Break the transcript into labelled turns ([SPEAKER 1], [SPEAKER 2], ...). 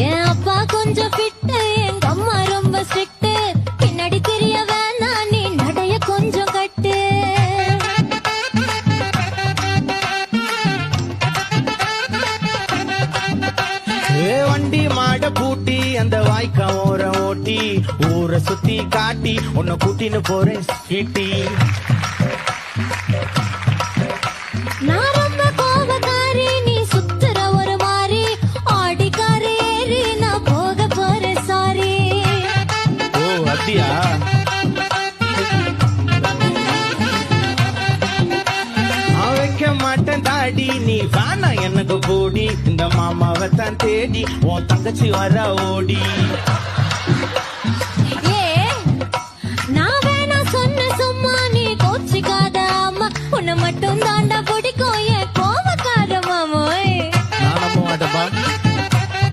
[SPEAKER 1] என் அப்பா கொஞ்சம் ஃபிட்டு, எங்க அம்மா ரொம்ப ஸ்ட்ரிக்ட். பின்னாடி தெரிய வேணாம், நீ நடைய கொஞ்சம் கட்டு.
[SPEAKER 2] வண்டி மாட பூட்டி அந்த வாய்க்கா ஓர ஓட்டி ஊரை சுத்தி காட்டி உன்னை கூட்டின்னு போறேன் கேட்டி.
[SPEAKER 1] நான் ரொம்ப கோபக்காரி, நீ சுத்துற ஒரு மாதிரி. ஆடிக்காரி ஏறி நான் போக போறேன் சாரி.
[SPEAKER 2] ஓ அப்படியா? நான் வைக்க மாட்டேன் தாடி, நீ வேணா எனக்கு போடி. இந்த மாமாவை தான் தேடி உன் தங்கச்சி வர ஓடி.